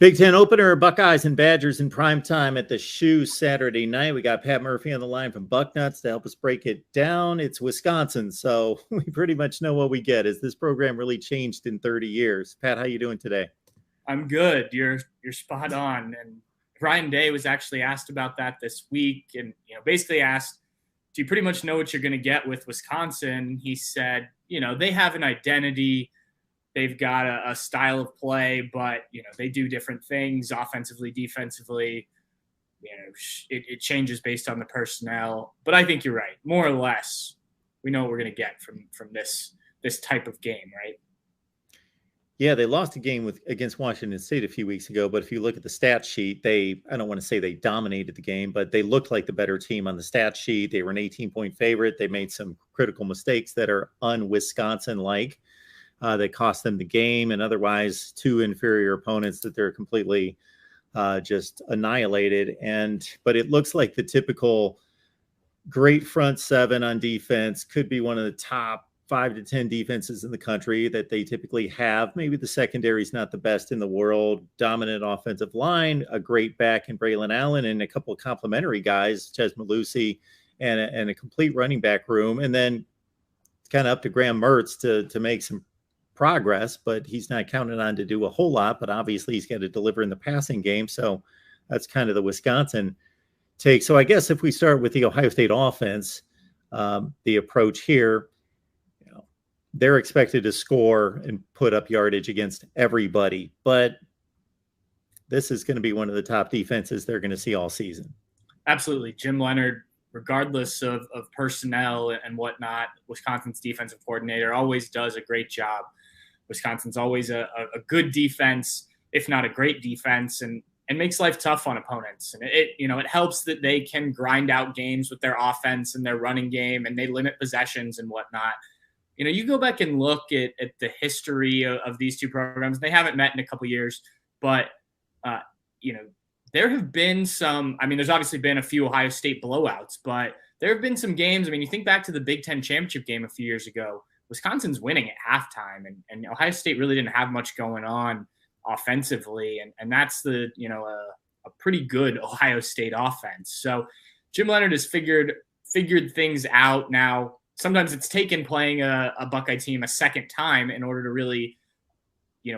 Big Ten opener, Buckeyes and Badgers in prime time at the Shoe Saturday night. We got Pat Murphy on the line from Bucknuts to help us break it down. It's Wisconsin, so we pretty much know what we get. Has this program really changed in 30 years? Pat, how you doing today? I'm good. You're spot on. And Ryan Day was actually asked about that this week, and basically asked, "Do you pretty much know what you're going to get with Wisconsin?" He said, they have an identity. They've got a style of play, but, they do different things offensively, defensively. It changes based on the personnel. But I think you're right. More or less, we know what we're going to get from this type of game, right? Yeah, they lost a game against Washington State a few weeks ago, but if you look at the stat sheet, I don't want to say they dominated the game, but they looked like the better team on the stat sheet. They were an 18-point favorite. They made some critical mistakes that are un-Wisconsin-like. That cost them the game, and otherwise two inferior opponents that they're completely just annihilated. But it looks like the typical great front seven on defense could be one of the top 5 to 10 defenses in the country that they typically have. Maybe the secondary is not the best in the world. Dominant offensive line, a great back in Braylon Allen, and a couple of complimentary guys, Ches Malusi, and a complete running back room. And then it's kind of up to Graham Mertz to make some progress, but he's not counted on to do a whole lot. But obviously he's got to deliver in the passing game. So that's kind of the Wisconsin take. So I guess if we start with the Ohio State offense, the approach here, they're expected to score and put up yardage against everybody, but this is going to be one of the top defenses they're going to see all season. Absolutely. Jim Leonard, regardless of personnel and whatnot, Wisconsin's defensive coordinator always does a great job. Wisconsin's always a good defense, if not a great defense, and makes life tough on opponents. And it helps that they can grind out games with their offense and their running game, and they limit possessions and whatnot. You go back and look at the history of these two programs. They haven't met in a couple years, but there have been some. There's obviously been a few Ohio State blowouts, but there have been some games. You think back to the Big Ten championship game a few years ago. Wisconsin's winning at halftime, and Ohio State really didn't have much going on offensively, and that's a pretty good Ohio State offense. So Jim Leonard has figured things out now. Sometimes it's taken playing a Buckeye team a second time in order to really,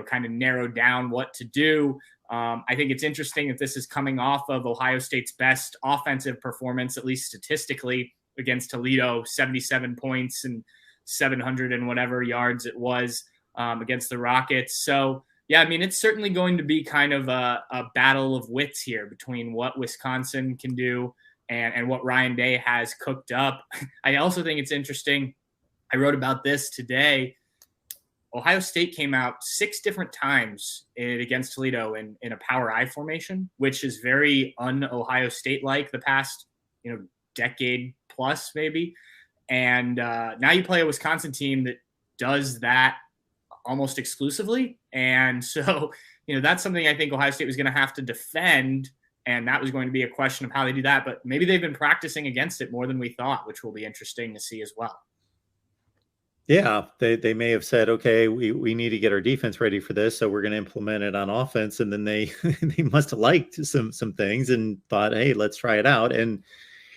kind of narrow down what to do. I think it's interesting that this is coming off of Ohio State's best offensive performance, at least statistically, against Toledo, 77 points and 700 and whatever yards it was against the Rockets. So, yeah, it's certainly going to be kind of a battle of wits here between what Wisconsin can do and what Ryan Day has cooked up. I also think it's interesting. I wrote about this today. Ohio State came out 6 different times against Toledo in a power I formation, which is very un-Ohio State-like the past, decade plus maybe. And now you play a Wisconsin team that does that almost exclusively. And so, that's something I think Ohio State was going to have to defend. And that was going to be a question of how they do that. But maybe they've been practicing against it more than we thought, which will be interesting to see as well. Yeah, they may have said, okay, we need to get our defense ready for this, so we're going to implement it on offense. And then they must have liked some things and thought, hey, let's try it out. And,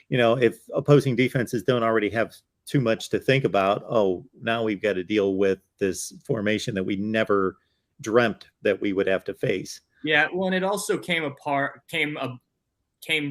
if opposing defenses don't already have too much to think about, now we've got to deal with this formation that we never dreamt that we would have to face. Yeah, well, and it also came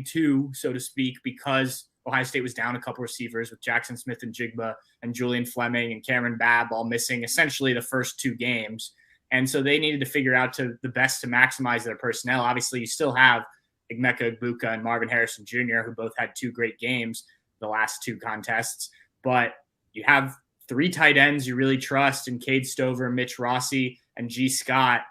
to, so to speak, because Ohio State was down a couple receivers with Jackson Smith and Jigba and Julian Fleming and Cameron Babb all missing essentially the first 2 games. And so they needed to figure out the best to maximize their personnel. Obviously, you still have Emeka Egbuka and Marvin Harrison Jr., who both had 2 great games the last 2 contests. But you have 3 tight ends you really trust in Cade Stover, Mitch Rossi, and G. Scott.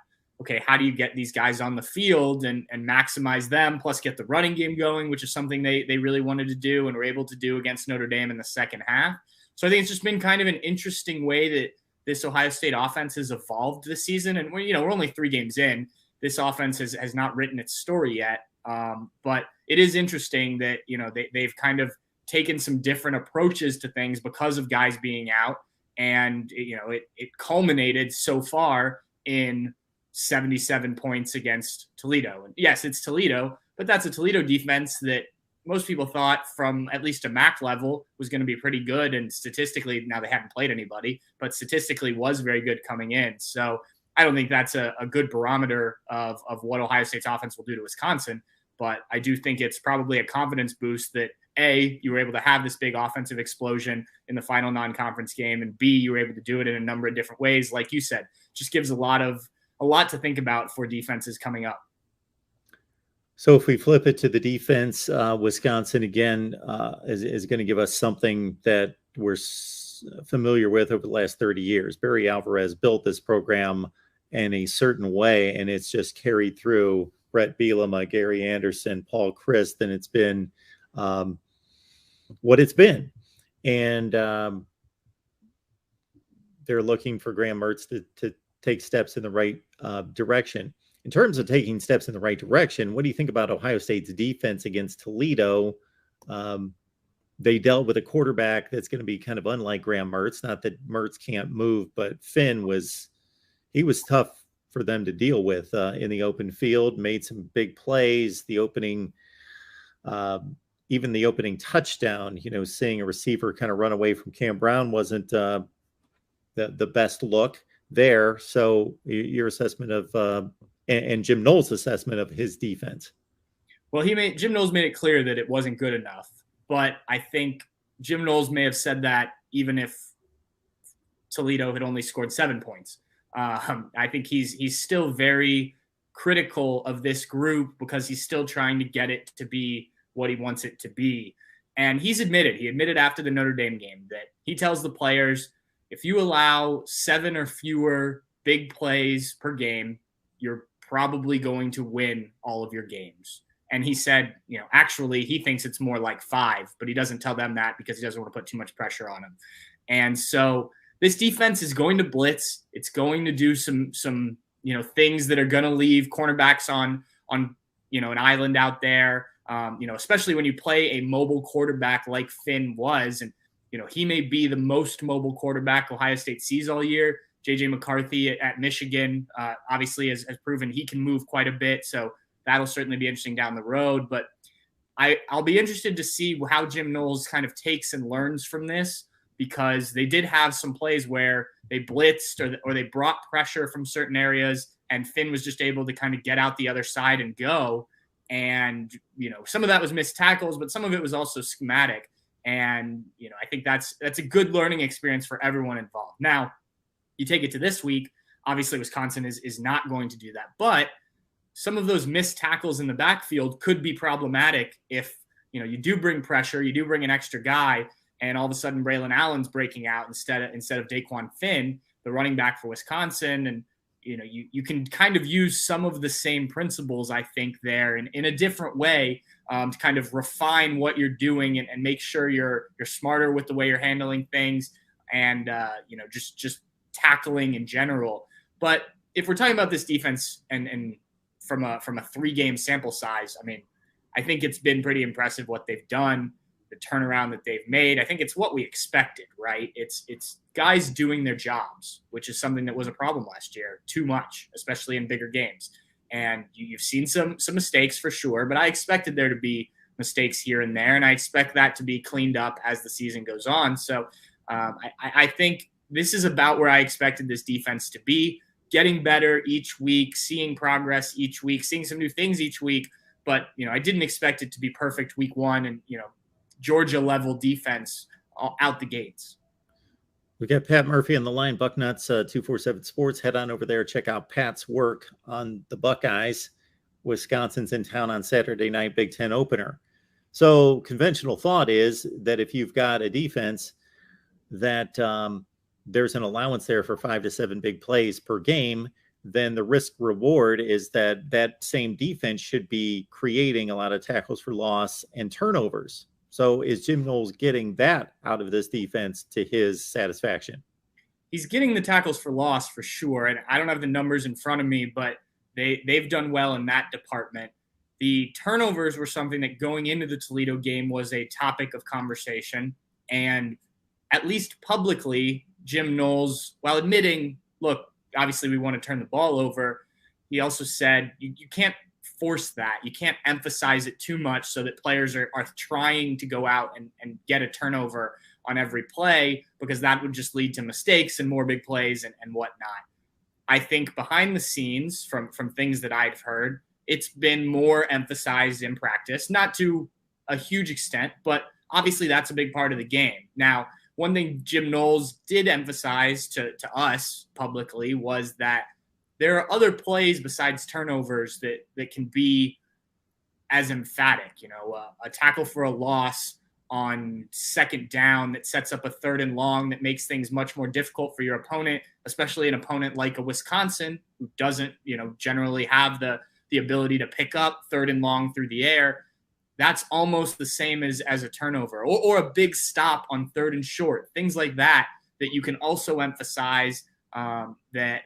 Okay, how do you get these guys on the field and maximize them, plus get the running game going, which is something they really wanted to do and were able to do against Notre Dame in the second half. So I think it's just been kind of an interesting way that this Ohio State offense has evolved this season. And we're only 3 games in. This offense has not written its story yet. But it is interesting that, they've kind of taken some different approaches to things because of guys being out. And, it culminated so far in 77 points against Toledo. And yes, it's Toledo, but that's a Toledo defense that most people thought from at least a MAC level was going to be pretty good. And statistically, now they haven't played anybody, but statistically was very good coming in. So I don't think that's a good barometer of what Ohio State's offense will do to Wisconsin. But I do think it's probably a confidence boost that A, you were able to have this big offensive explosion in the final non-conference game, and B, you were able to do it in a number of different ways. Like you said, just gives a lot to think about for defenses coming up. So if we flip it to the defense, Wisconsin again is going to give us something that we're familiar with over the last 30 years. Barry Alvarez built this program in a certain way, and it's just carried through Brett Bielema, Gary Anderson, Paul Chryst, and it's been what it's been. And they're looking for Graham Mertz to take steps in the right direction. In terms of taking steps in the right direction, what do you think about Ohio State's defense against Toledo? They dealt with a quarterback that's going to be kind of unlike Graham Mertz. Not that Mertz can't move, but Finn was tough for them to deal with in the open field, made some big plays. The opening, even the opening touchdown, seeing a receiver kind of run away from Cam Brown wasn't the best look there. So your assessment of and Jim Knowles' assessment of his defense. Well, Jim Knowles made it clear that it wasn't good enough, but I think Jim Knowles may have said that even if Toledo had only scored 7 points. I think he's still very critical of this group because he's still trying to get it to be what he wants it to be. And he admitted after the Notre Dame game that he tells the players, if you allow 7 or fewer big plays per game, you're probably going to win all of your games. And he said, actually he thinks it's more like 5, but he doesn't tell them that because he doesn't want to put too much pressure on them. And so this defense is going to blitz. It's going to do some things that are going to leave cornerbacks on an island out there. Especially when you play a mobile quarterback like Finn was, and he may be the most mobile quarterback Ohio State sees all year. J.J. McCarthy at Michigan obviously has proven he can move quite a bit, so that'll certainly be interesting down the road. But I'll be interested to see how Jim Knowles kind of takes and learns from this, because they did have some plays where they blitzed or they brought pressure from certain areas, and Finn was just able to kind of get out the other side and go. And, some of that was missed tackles, but some of it was also schematic. And, I think that's a good learning experience for everyone involved. Now, you take it to this week, obviously Wisconsin is not going to do that. But some of those missed tackles in the backfield could be problematic if, you do bring pressure, you do bring an extra guy, and all of a sudden Braylon Allen's breaking out instead of Daquan Finn, the running back for Wisconsin. And, you can kind of use some of the same principles, I think, there in a different way to kind of refine what you're doing and make sure you're smarter with the way you're handling things and, just tackling in general. But if we're talking about this defense and from a 3-game sample size, I think it's been pretty impressive what they've done, the turnaround that they've made. I think it's what we expected, right? It's guys doing their jobs, which is something that was a problem last year, too much, especially in bigger games. And you've seen some mistakes for sure, but I expected there to be mistakes here and there, and I expect that to be cleaned up as the season goes on. So I think this is about where I expected this defense to be, getting better each week, seeing progress each week, seeing some new things each week. But, I didn't expect it to be perfect week 1 and, Georgia level defense out the gates. We got Pat Murphy on the line, Bucknuts 247 Sports. Head on over there. Check out Pat's work on the Buckeyes. Wisconsin's in town on Saturday night, Big Ten opener. So conventional thought is that if you've got a defense that there's an allowance there for 5 to 7 big plays per game, then the risk reward is that same defense should be creating a lot of tackles for loss and turnovers. So is Jim Knowles getting that out of this defense to his satisfaction? He's getting the tackles for loss for sure. And I don't have the numbers in front of me, but they've done well in that department. The turnovers were something that going into the Toledo game was a topic of conversation. And at least publicly, Jim Knowles, while admitting, look, obviously we want to turn the ball over, he also said you can't force that. You can't emphasize it too much so that players are trying to go out and get a turnover on every play, because that would just lead to mistakes and more big plays and whatnot. I think behind the scenes, from things that I've heard, it's been more emphasized in practice, not to a huge extent, but obviously that's a big part of the game. Now, one thing Jim Knowles did emphasize to us publicly was that there are other plays besides turnovers that can be as emphatic. A tackle for a loss on second down that sets up a 3rd and long that makes things much more difficult for your opponent, especially an opponent like a Wisconsin who doesn't, generally have the ability to pick up 3rd and long through the air. That's almost the same as a turnover or a big stop on 3rd and short, things like that you can also emphasize that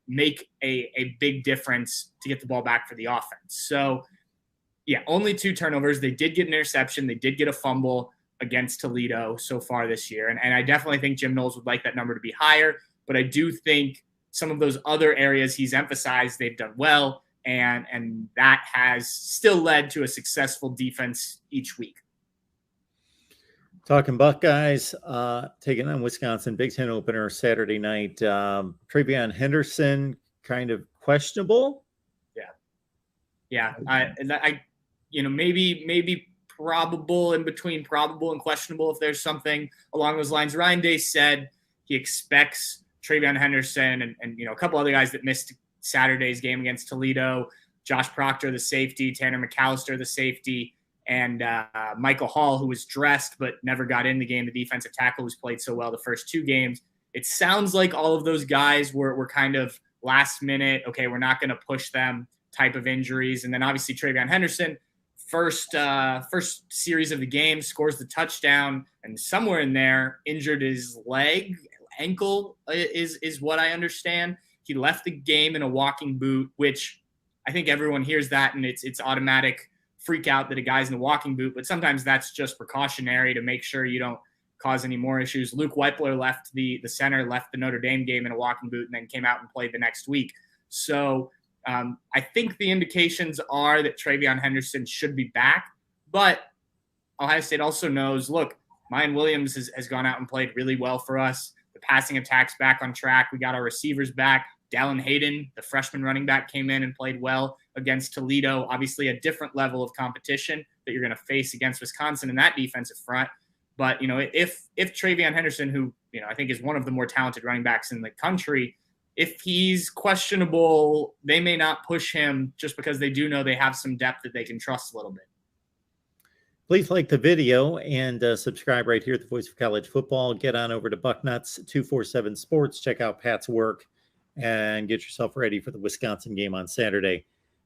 make a big difference to get the ball back for the offense. So, yeah, only 2 turnovers. They did get an interception. They did get a fumble against Toledo so far this year. And I definitely think Jim Knowles would like that number to be higher. But I do think some of those other areas he's emphasized, they've done well. And that has still led to a successful defense each week. Talking Buckeyes, taking on Wisconsin, Big Ten opener Saturday night. Travion Henderson, kind of questionable. Yeah. I maybe probable, in between probable and questionable, if there's something along those lines. Ryan Day said he expects Travion Henderson and a couple other guys that missed Saturday's game against Toledo, Josh Proctor, the safety, Tanner McAllister, the safety, and Michael Hall, who was dressed but never got in the game, the defensive tackle who's played so well the first 2 games. It sounds like all of those guys were kind of last minute, okay, we're not going to push them type of injuries. And then obviously Travion Henderson, first series of the game, scores the touchdown, and somewhere in there injured his ankle is what I understand. He left the game in a walking boot, which I think everyone hears that and it's automatic freak out that a guy's in a walking boot, but sometimes that's just precautionary to make sure you don't cause any more issues. Luke Weipler left the center, left the Notre Dame game in a walking boot, and then came out and played the next week. So I think the indications are that Travion Henderson should be back, but Ohio State also knows, look, Mayan Williams has gone out and played really well for us. The passing attack's back on track. We got our receivers back. Dallin Hayden, the freshman running back, came in and played well against Toledo. Obviously a different level of competition that you're going to face against Wisconsin in that defensive front. But, if Travion Henderson, who, I think is one of the more talented running backs in the country, if he's questionable, they may not push him just because they do know they have some depth that they can trust a little bit. Please like the video and subscribe right here at the Voice of College Football. Get on over to Bucknuts 247 Sports. Check out Pat's work and get yourself ready for the Wisconsin game on Saturday.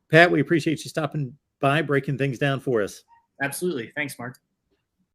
Pat, we appreciate you stopping by, breaking things down for us. Absolutely. Thanks, Mark.